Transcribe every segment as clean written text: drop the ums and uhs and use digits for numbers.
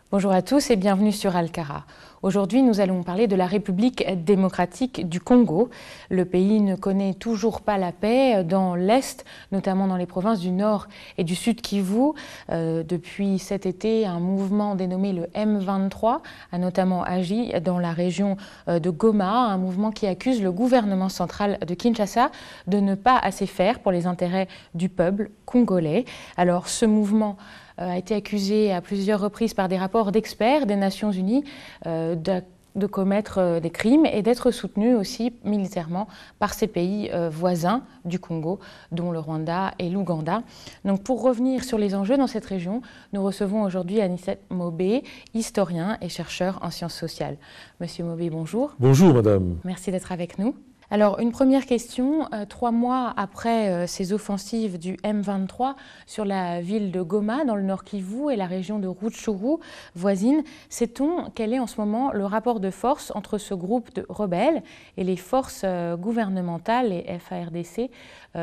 Bonjour à tous et bienvenue sur Alcara. Aujourd'hui, nous allons parler de la République démocratique du Congo. Le pays ne connaît toujours pas la paix dans l'Est, notamment dans les provinces du Nord et du Sud Kivu. Depuis cet été, un mouvement dénommé le M23 a notamment agi dans la région de Goma, un mouvement qui accuse le gouvernement central de Kinshasa de ne pas assez faire pour les intérêts du peuple congolais. Alors ce mouvement a été accusé à plusieurs reprises par des rapports d'experts des Nations Unies de commettre des crimes et d'être soutenu aussi militairement par ces pays voisins du Congo, dont le Rwanda et l'Ouganda. Donc pour revenir sur les enjeux dans cette région, nous recevons aujourd'hui Anicet Mobé, historien et chercheur en sciences sociales. Monsieur Mobé, bonjour. Bonjour madame. Merci d'être avec nous. Alors, une première question. 3 mois après ces offensives du M23 sur la ville de Goma, dans le Nord Kivu et la région de Rutshuru voisine, sait-on quel est en ce moment le rapport de force entre ce groupe de rebelles et les forces gouvernementales, les FARDC,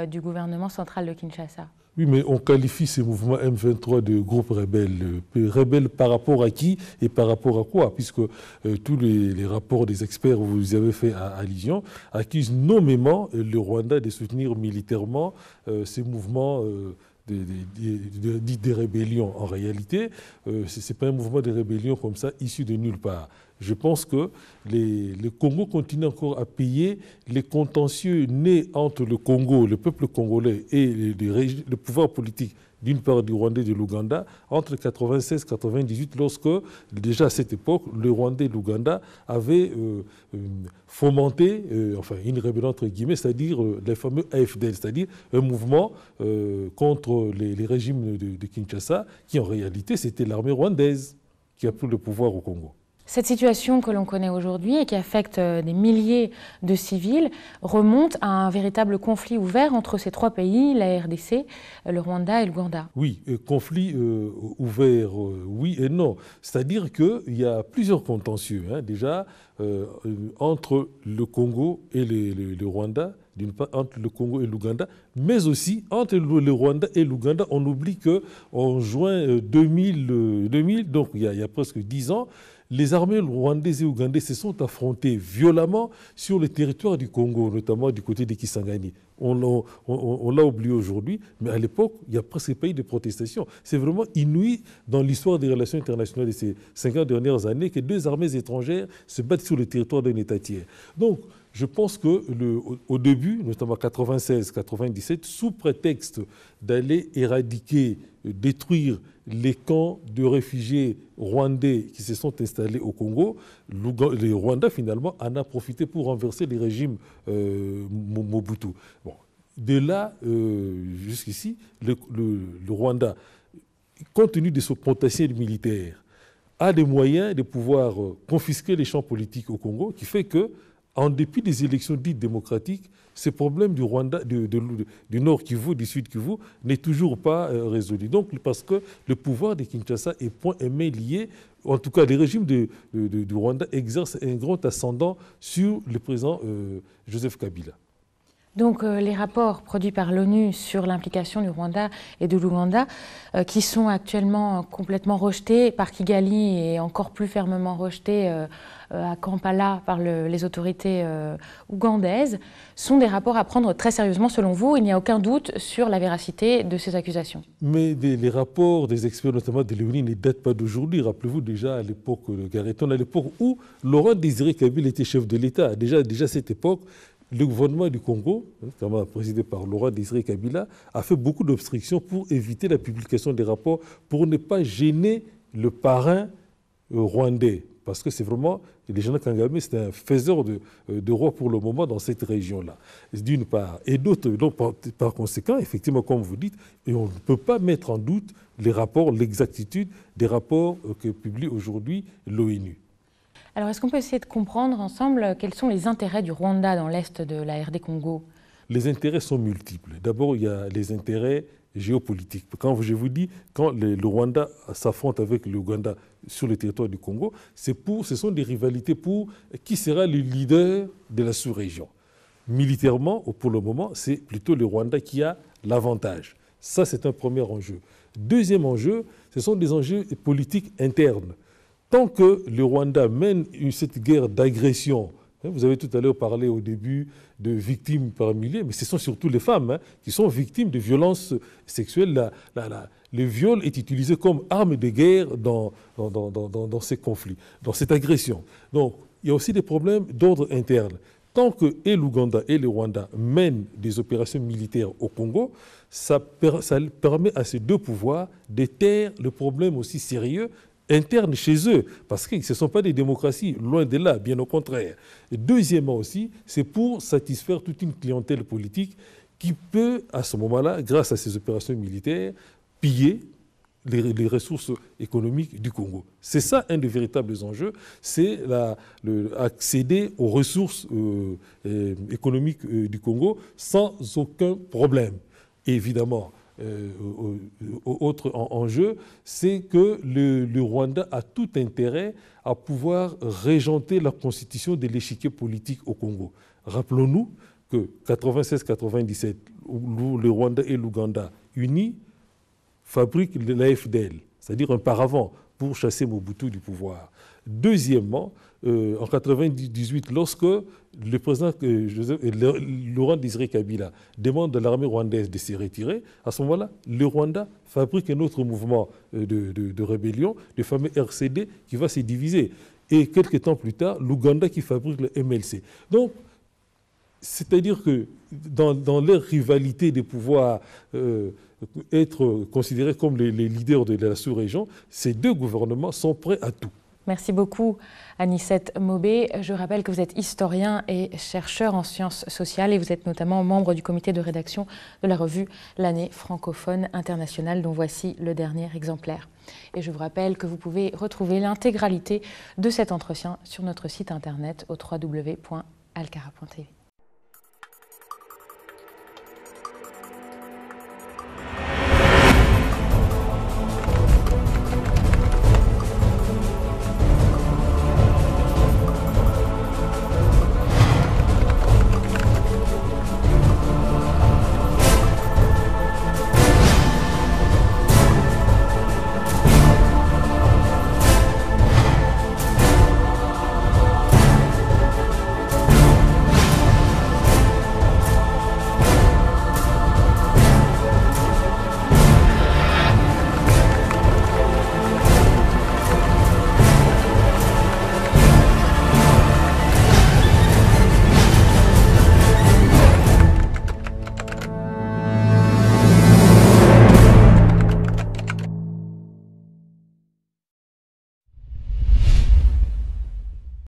du gouvernement central de Kinshasa ? Oui, mais on qualifie ces mouvements M23 de groupes rebelles. Rebelles par rapport à qui et par rapport à quoi? Puisque tous les rapports des experts, vous y avez fait allusion, accusent nommément le Rwanda de soutenir militairement ces mouvements des rébellions. En réalité, ce n'est pas un mouvement de rébellion comme ça, issu de nulle part. Je pense que le Congo continue encore à payer les contentieux nés entre le Congo, le peuple congolais et le pouvoir politique, d'une part du Rwanda et de l'Ouganda, entre 1996 et 1998, lorsque, déjà à cette époque, le Rwanda et l'Ouganda avaient fomenté une rébellion, entre guillemets, c'est-à-dire les fameux AFDL, c'est-à-dire un mouvement contre les régimes de Kinshasa, qui en réalité, c'était l'armée rwandaise qui a pris le pouvoir au Congo. Cette situation que l'on connaît aujourd'hui et qui affecte des milliers de civils remonte à un véritable conflit ouvert entre ces 3 pays, la RDC, le Rwanda et l'Ouganda. Oui, conflit ouvert, oui et non. C'est-à-dire qu'il y a plusieurs contentieux, déjà, entre le Congo et le Rwanda, d'une part entre le Congo et l'Ouganda, mais aussi entre le Rwanda et l'Ouganda. On oublie qu'en juin 2000, donc il y a presque 10 ans, les armées rwandaises et ougandaises se sont affrontées violemment sur le territoire du Congo, notamment du côté de Kisangani. On l'a oublié aujourd'hui, mais à l'époque, il n'y a presque pas eu de protestation. C'est vraiment inouï dans l'histoire des relations internationales de ces 50 dernières années que 2 armées étrangères se battent sur le territoire d'un État tiers. Donc, je pense qu'au début, notamment en 1996-1997, sous prétexte d'aller éradiquer, détruire les camps de réfugiés rwandais qui se sont installés au Congo, le Rwanda finalement en a profité pour renverser les régimes Mobutu. Bon. De là jusqu'ici, le Rwanda, compte tenu de son potentiel militaire, a des moyens de pouvoir confisquer les champs politiques au Congo, qui fait que, en dépit des élections dites démocratiques, ce problème du Rwanda, du Nord Kivu, du Sud Kivu, n'est toujours pas résolu. Donc, parce que le pouvoir de Kinshasa est point et main lié, en tout cas, les régimes du Rwanda exercent un grand ascendant sur le président Joseph Kabila. Donc les rapports produits par l'ONU sur l'implication du Rwanda et de l'Ouganda, qui sont actuellement complètement rejetés par Kigali et encore plus fermement rejetés à Kampala par les autorités ougandaises, sont des rapports à prendre très sérieusement selon vous. Il n'y a aucun doute sur la véracité de ces accusations. Mais les rapports des experts, notamment de l'ONU, ne datent pas d'aujourd'hui. Rappelez-vous déjà à l'époque de Gareton, à l'époque où Laurent Désiré Kabila était chef de l'État. Déjà à cette époque, le gouvernement du Congo, notamment présidé par Laurent Désiré Kabila, a fait beaucoup d'obstructions pour éviter la publication des rapports, pour ne pas gêner le parrain rwandais. Parce que c'est vraiment, le général Kagame, c'est un faiseur de roi pour le moment dans cette région-là, d'une part. Et d'autre, donc par conséquent, effectivement, comme vous dites, et on ne peut pas mettre en doute les rapports, l'exactitude des rapports que publie aujourd'hui l'ONU. Alors, est-ce qu'on peut essayer de comprendre ensemble quels sont les intérêts du Rwanda dans l'est de la RD Congo? Les intérêts sont multiples. D'abord, il y a les intérêts géopolitiques. Quand je vous dis, quand le Rwanda s'affronte avec l'Ouganda sur le territoire du Congo, ce sont des rivalités pour qui sera le leader de la sous-région. Militairement, pour le moment, c'est plutôt le Rwanda qui a l'avantage. Ça, c'est un premier enjeu. Deuxième enjeu, ce sont des enjeux politiques internes. tant que le Rwanda mène cette guerre d'agression, vous avez tout à l'heure parlé au début de victimes par milliers, mais ce sont surtout les femmes qui sont victimes de violences sexuelles. Le viol est utilisé comme arme de guerre dans ces conflits, dans cette agression. Donc, il y a aussi des problèmes d'ordre interne. Tant que et l'Ouganda et le Rwanda mènent des opérations militaires au Congo, ça permet à ces deux pouvoirs de taire le problème aussi sérieux interne chez eux, parce que ce ne sont pas des démocraties, loin de là, bien au contraire. Et deuxièmement aussi, c'est pour satisfaire toute une clientèle politique qui peut, à ce moment-là, grâce à ces opérations militaires, piller les ressources économiques du Congo. C'est ça un des véritables enjeux, c'est accéder aux ressources économiques du Congo sans aucun problème. Et évidemment, autre enjeu, c'est que le Rwanda a tout intérêt à pouvoir régenter la constitution de l'échiquier politique au Congo. Rappelons-nous que 96-97, où le Rwanda et l'Ouganda unis fabriquent l'AFDL, c'est-à-dire un paravent pour chasser Mobutu du pouvoir. Deuxièmement, en 1998, lorsque le président Laurent Désiré Kabila demande à l'armée rwandaise de se retirer, à ce moment-là, le Rwanda fabrique un autre mouvement de rébellion, le fameux RCD, qui va se diviser. Et quelques temps plus tard, l'Ouganda qui fabrique le MLC. Donc, c'est-à-dire que dans leur rivalité de pouvoir être considérés comme les leaders de la sous-région, ces deux gouvernements sont prêts à tout. Merci beaucoup, Anicet Mobé. Je rappelle que vous êtes historien et chercheur en sciences sociales et vous êtes notamment membre du comité de rédaction de la revue L'Année francophone internationale, dont voici le dernier exemplaire. Et je vous rappelle que vous pouvez retrouver l'intégralité de cet entretien sur notre site internet au www.alcara.tv.